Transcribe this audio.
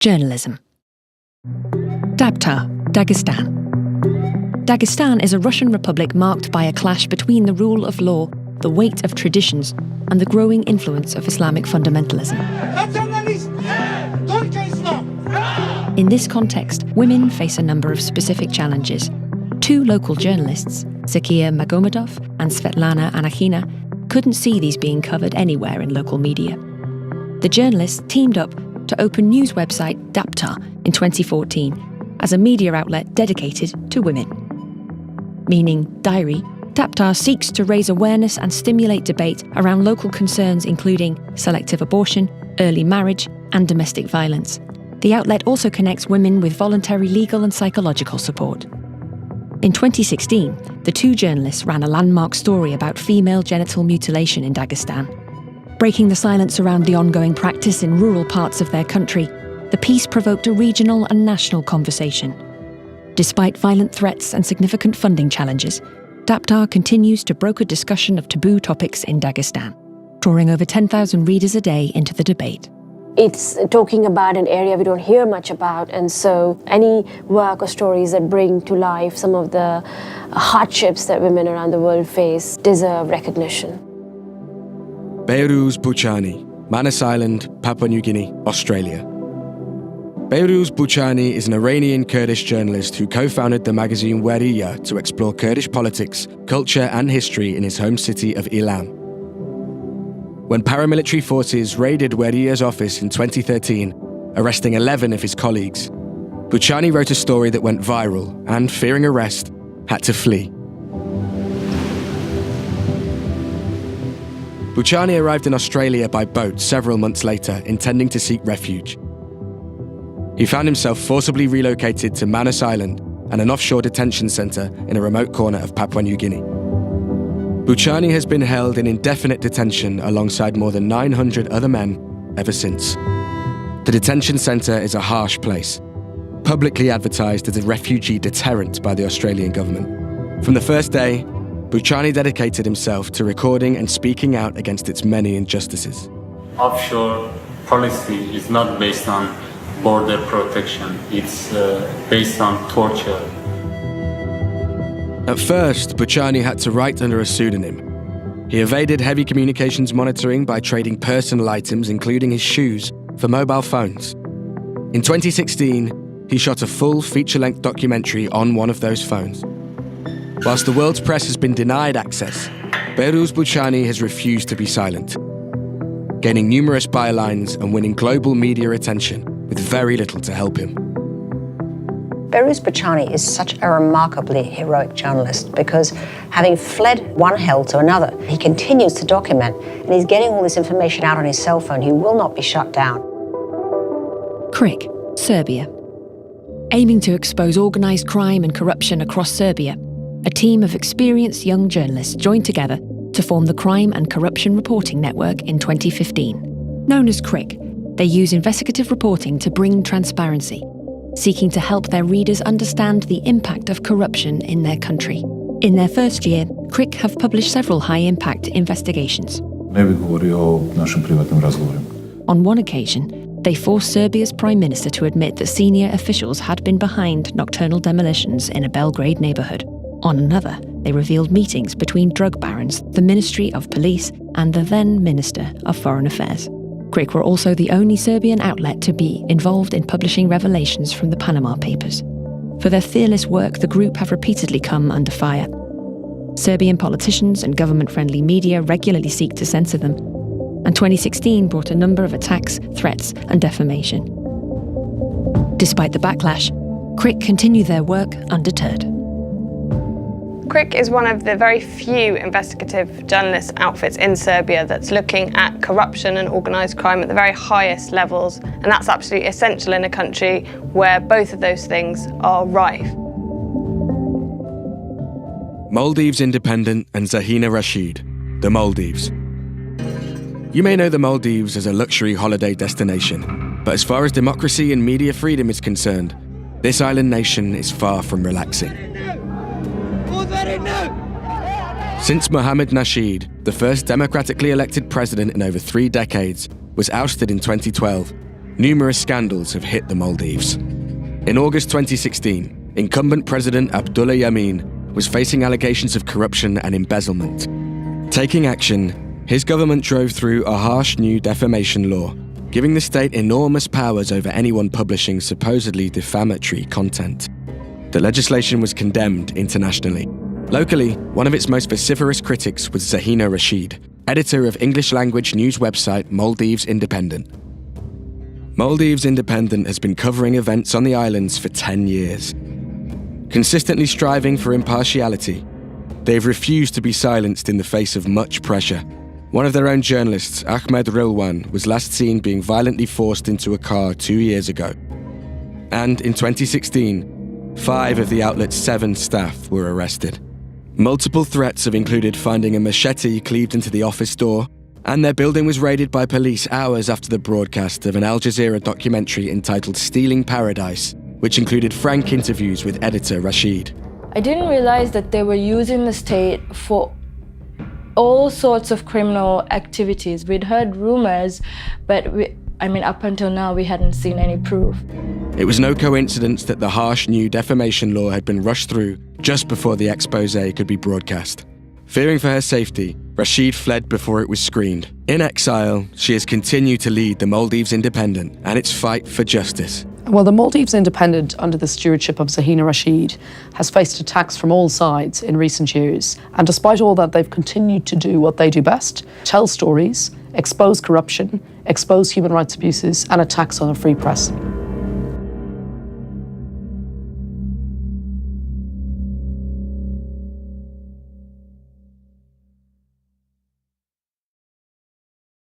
Journalism. Dabtar, Dagestan. Dagestan is a Russian republic marked by a clash between the rule of law, the weight of traditions, and the growing influence of Islamic fundamentalism. In this context, women face a number of specific challenges. Two local journalists, Zakia Magomedov and Svetlana Anakhina, couldn't see these being covered anywhere in local media. The journalists teamed up to open news website Dabtar in 2014 as a media outlet dedicated to women. Meaning diary, Dabtar seeks to raise awareness and stimulate debate around local concerns including selective abortion, early marriage, and domestic violence. The outlet also connects women with voluntary legal and psychological support. In 2016, the two journalists ran a landmark story about female genital mutilation in Dagestan. Breaking the silence around the ongoing practice in rural parts of their country, the piece provoked a regional and national conversation. Despite violent threats and significant funding challenges, Dabtar continues to broker discussion of taboo topics in Dagestan, drawing over 10,000 readers a day into the debate. It's talking about an area we don't hear much about, and so any work or stories that bring to life some of the hardships that women around the world face deserve recognition. Behruz Buchani, Manus Island, Papua New Guinea, Australia. Behruz Buchani is an Iranian Kurdish journalist who co-founded the magazine Weriya to explore Kurdish politics, culture and history in his home city of Ilam. When paramilitary forces raided Weriya's office in 2013, arresting 11 of his colleagues, Buchani wrote a story that went viral and, fearing arrest, had to flee. Buchani arrived in Australia by boat several months later, intending to seek refuge. He found himself forcibly relocated to Manus Island and an offshore detention centre in a remote corner of Papua New Guinea. Buchani has been held in indefinite detention alongside more than 900 other men ever since. The detention centre is a harsh place, publicly advertised as a refugee deterrent by the Australian government. From the first day, Buchani dedicated himself to recording and speaking out against its many injustices. Offshore policy is not based on border protection, it's based on torture. At first, Buchani had to write under a pseudonym. He evaded heavy communications monitoring by trading personal items, including his shoes, for mobile phones. In 2016, he shot a full feature-length documentary on one of those phones. Whilst the world's press has been denied access, Behruz Buchani has refused to be silent, gaining numerous bylines and winning global media attention with very little to help him. Behruz Buchani is such a remarkably heroic journalist because having fled one hell to another, he continues to document and he's getting all this information out on his cell phone. He will not be shut down. Krik, Serbia. Aiming to expose organised crime and corruption across Serbia, a team of experienced young journalists joined together to form the Crime and Corruption Reporting Network in 2015. Known as Krik, they use investigative reporting to bring transparency, seeking to help their readers understand the impact of corruption in their country. In their first year, Krik have published several high-impact investigations. On one occasion, they forced Serbia's Prime Minister to admit that senior officials had been behind nocturnal demolitions in a Belgrade neighbourhood. On another, they revealed meetings between drug barons, the Ministry of Police, and the then Minister of Foreign Affairs. Krik were also the only Serbian outlet to be involved in publishing revelations from the Panama Papers. For their fearless work, the group have repeatedly come under fire. Serbian politicians and government-friendly media regularly seek to censor them, and 2016 brought a number of attacks, threats, and defamation. Despite the backlash, Krik continue their work undeterred. Krik is one of the very few investigative journalist outfits in Serbia that's looking at corruption and organised crime at the very highest levels, and that's absolutely essential in a country where both of those things are rife. Maldives Independent and Zahina Rashid, the Maldives. You may know the Maldives as a luxury holiday destination, but as far as democracy and media freedom is concerned, this island nation is far from relaxing. Since Mohamed Nasheed, the first democratically elected president in over 3 decades, was ousted in 2012, numerous scandals have hit the Maldives. In August 2016, incumbent President Abdullah Yameen was facing allegations of corruption and embezzlement. Taking action, his government drove through a harsh new defamation law, giving the state enormous powers over anyone publishing supposedly defamatory content. The legislation was condemned internationally. Locally, one of its most vociferous critics was Zahina Rashid, editor of English-language news website Maldives Independent. Maldives Independent has been covering events on the islands for 10 years. Consistently striving for impartiality, they've refused to be silenced in the face of much pressure. One of their own journalists, Ahmed Rilwan, was last seen being violently forced into a car 2 years ago. And in 2016, 5 of the outlet's 7 staff were arrested. Multiple threats have included finding a machete cleaved into the office door, and their building was raided by police hours after the broadcast of an Al Jazeera documentary entitled Stealing Paradise, which included frank interviews with editor Rashid. I didn't realize that they were using the state for all sorts of criminal activities. We'd heard rumors, but up until now, we hadn't seen any proof. It was no coincidence that the harsh new defamation law had been rushed through just before the exposé could be broadcast. Fearing for her safety, Rashid fled before it was screened. In exile, she has continued to lead the Maldives Independent and its fight for justice. Well, the Maldives Independent, under the stewardship of Zahina Rashid, has faced attacks from all sides in recent years. And despite all that, they've continued to do what they do best: tell stories, expose corruption, expose human rights abuses, and attacks on a free press.